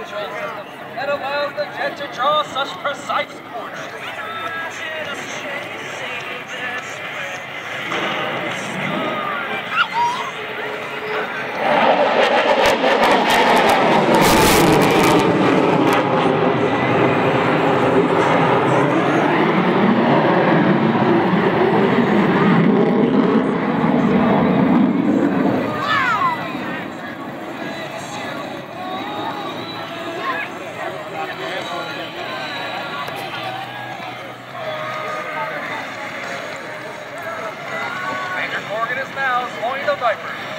control system that allows the jet to draw such precise corners.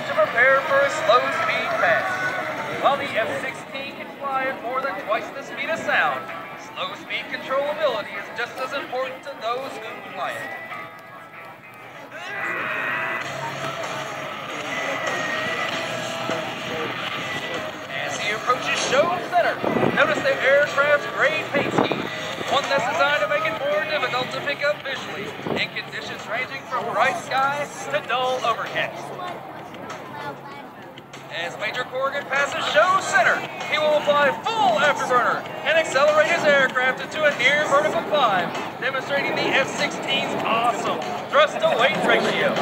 To prepare for a slow speed pass. While the F-16 can fly at more than twice the speed of sound, slow speed controllability is just as important to those who fly it. As he approaches show center, notice the aircraft's gray paint scheme, one that's designed to make it more difficult to pick up visually in conditions ranging from bright skies to dull overcast. As Major Corrigan passes show center, he will apply full afterburner and accelerate his aircraft into a near vertical climb, demonstrating the F-16's awesome thrust-to-weight ratio.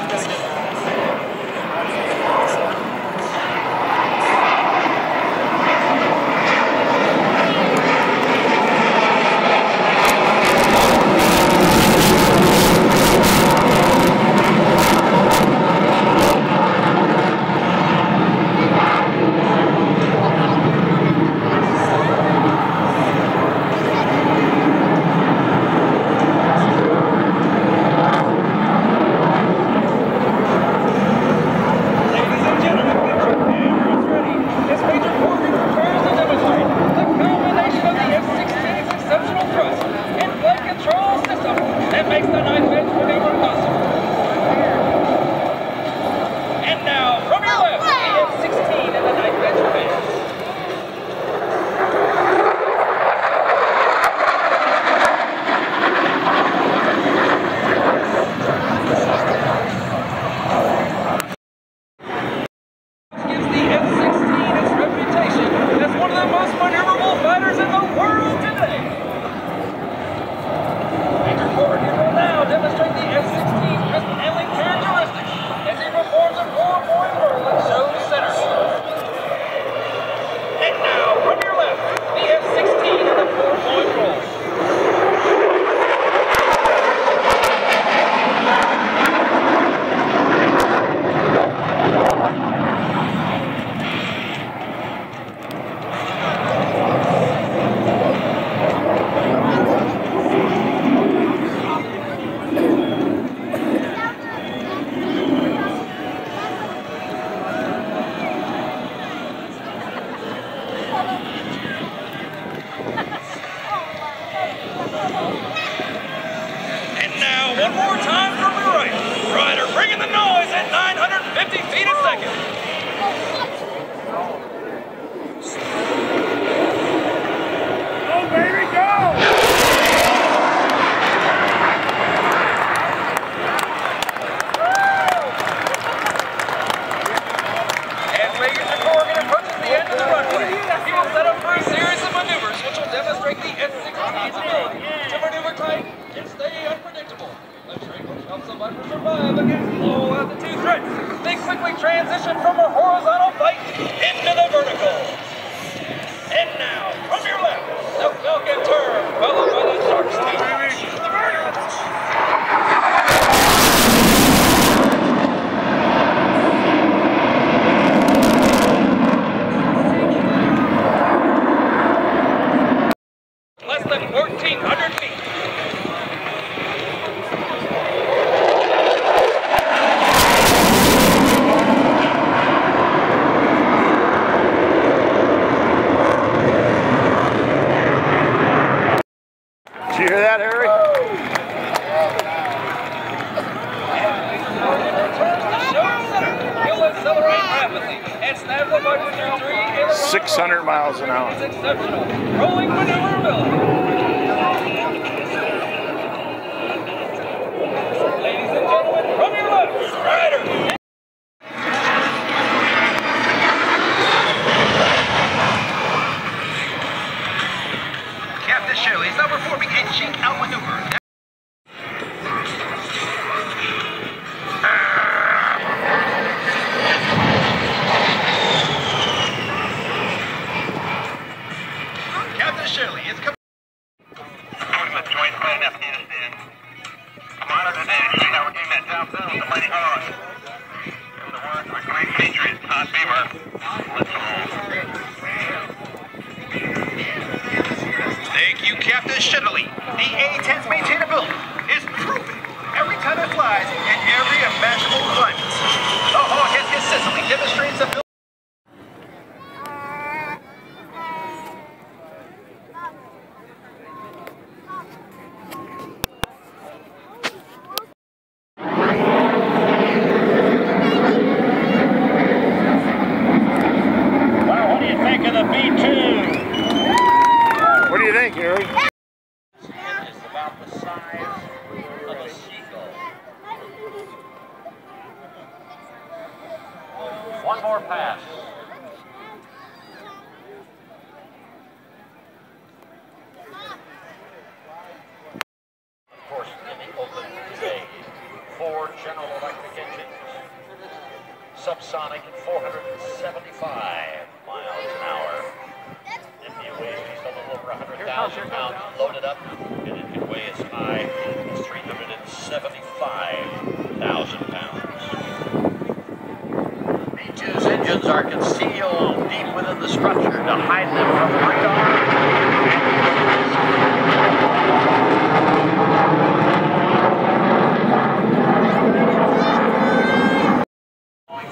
One more time from the right. Ryder bringing the noise at 950 feet a second. Go, baby, go! As Major Corrigan approaches the end of the runway, he will set up for a series of maneuvers which will demonstrate the F-16's ability to maneuver tight and stay unpredictable. Helps the button survive against low altitude threats. They quickly transition from a horizontal flight into the vertical. And now, from your left, the Falcon turn, followed by the Shark's team. Less than 1,400 feet. Did you hear that, Harry? 600 miles an hour. Exceptional rolling maneuverability. Ladies and gentlemen, from your left, Ryder. shittily. The A-10's maintainability is proven every time it flies in every imaginable climate. The Hawk has consistently demonstrated its ability. What do you think, Harry? It's about the size of a seagull. One more pass. Of course, in the open today, 4 General Electric engines. Subsonic at 475 miles an hour. If you weigh just a little over 100,000 pounds loaded up, and it can weigh as high as 375,000 pounds. B-2's engines are concealed deep within the structure to hide them from radar.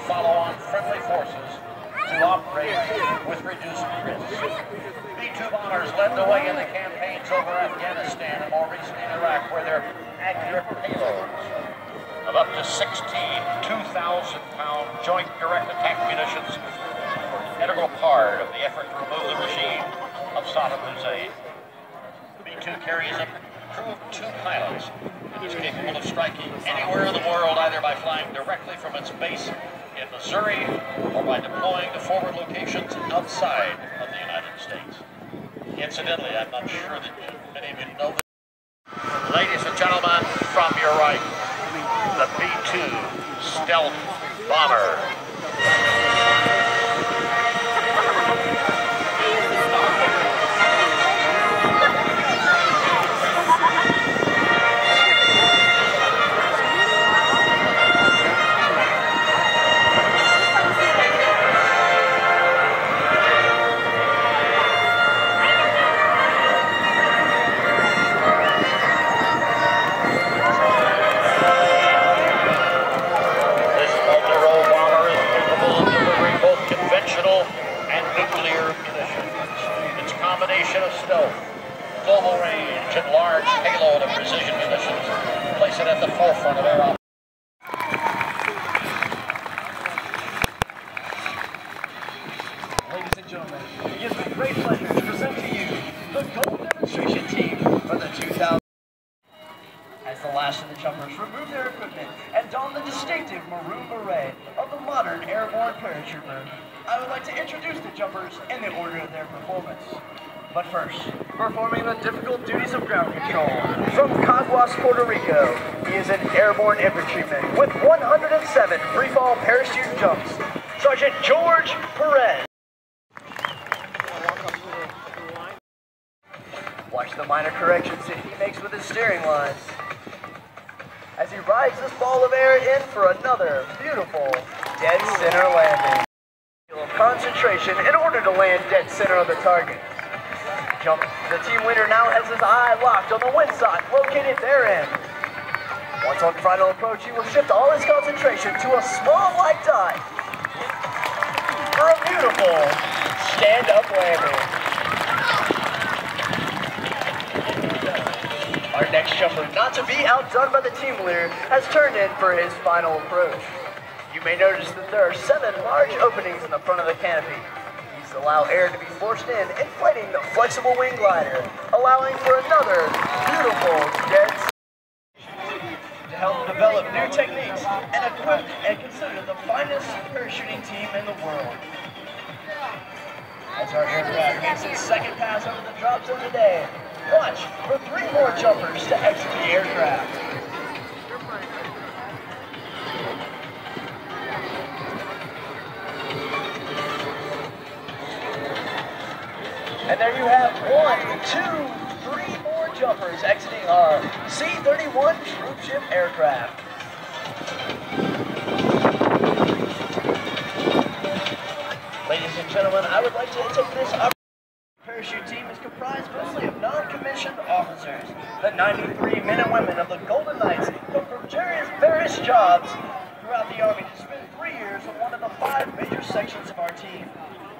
Follow on friendly forces to operate with reduced risk. B-2 bombers led the way in the campaigns over Afghanistan and more recently in Iraq, where their accurate payloads of up to 16 2,000-pound joint direct attack munitions were an integral part of the effort to remove the regime of Saddam Hussein. B-2 carries a crew of 2 pilots and is capable of striking anywhere in the world, either by flying directly from its base in Missouri or by deploying to forward locations outside of the United States. Incidentally, I'm not sure that many of you know this. Ladies and gentlemen, from your right, the B-2 stealth bomber. Of stealth, global range, and large payload of precision munitions place it at the forefront of air operations. Ladies and gentlemen, it gives me great pleasure to present to you the Gold Demonstration Team for the 2000. As the last of the jumpers remove their equipment and don the distinctive maroon beret of the modern airborne paratrooper, I would like to introduce the jumpers in the order of their performance. But first, performing the difficult duties of ground control, from Caguas, Puerto Rico, he is an airborne infantryman with 107 free-fall parachute jumps, Sergeant George Perez. Watch the minor corrections that he makes with his steering lines as he rides this ball of air in for another beautiful dead center landing. Concentration in order to land dead center of the target. The team leader now has his eye locked on the windsock located therein. Once on final approach, he will shift all his concentration to a small white dot for a beautiful stand-up landing. Our next jumper, not to be outdone by the team leader, has turned in for his final approach. You may notice that there are 7 large openings in the front of the canopy. Allow air to be forced in, inflating the flexible wing glider, allowing for another beautiful dead to help develop new techniques and equip and consider the finest parachuting team in the world. As our aircraft makes its second pass over the drop zone today, watch for 3 more jumpers to exit the aircraft. And there you have 1, 2, 3 more jumpers exiting our C-31 troopship aircraft. Ladies and gentlemen, I would like to take this opportunity. The parachute team is comprised mostly of non-commissioned officers. 93 men and women of the Golden Knights come from various jobs throughout the Army to spend 3 years in one of the 5 major sections of our team.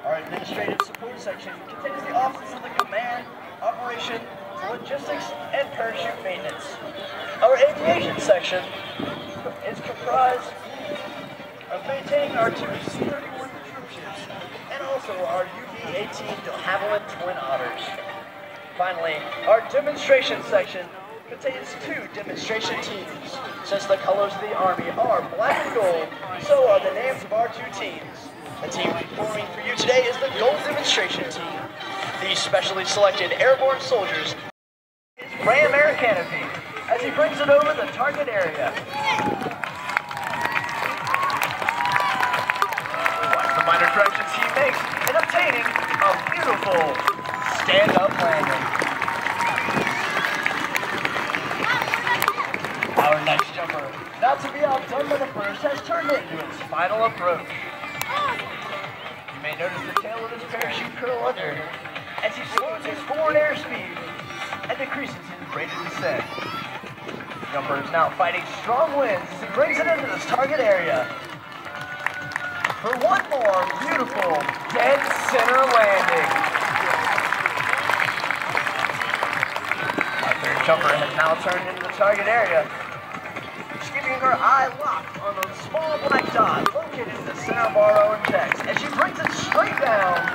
Our administrative support section contains the offices of the command, operations, logistics, and parachute maintenance. Our aviation section is comprised of maintaining our two C-31 troopships and also our UB-18 de Havilland Twin Otters. Finally, our demonstration section contains 2 demonstration teams. Since the colors of the Army are black and gold, so are the names of our 2 teams. The team performing for you today is the Gold Demonstration Team. These specially selected airborne soldiers is Ram Air Canopy as he brings it over the target area. Watch the minor corrections he makes in obtaining a beautiful stand-up landing. Our next jumper, not to be outdone by the first, has turned into its final approach. You may notice the tail of his parachute curl under as he slows his forward airspeed and decreases his rate of descent. The jumper is now fighting strong winds as he brings it into this target area for one more beautiful dead center landing. Our third jumper has now turned into the target area, keeping her eye locked on the small black dot located in the center of our own text as she brings it straight down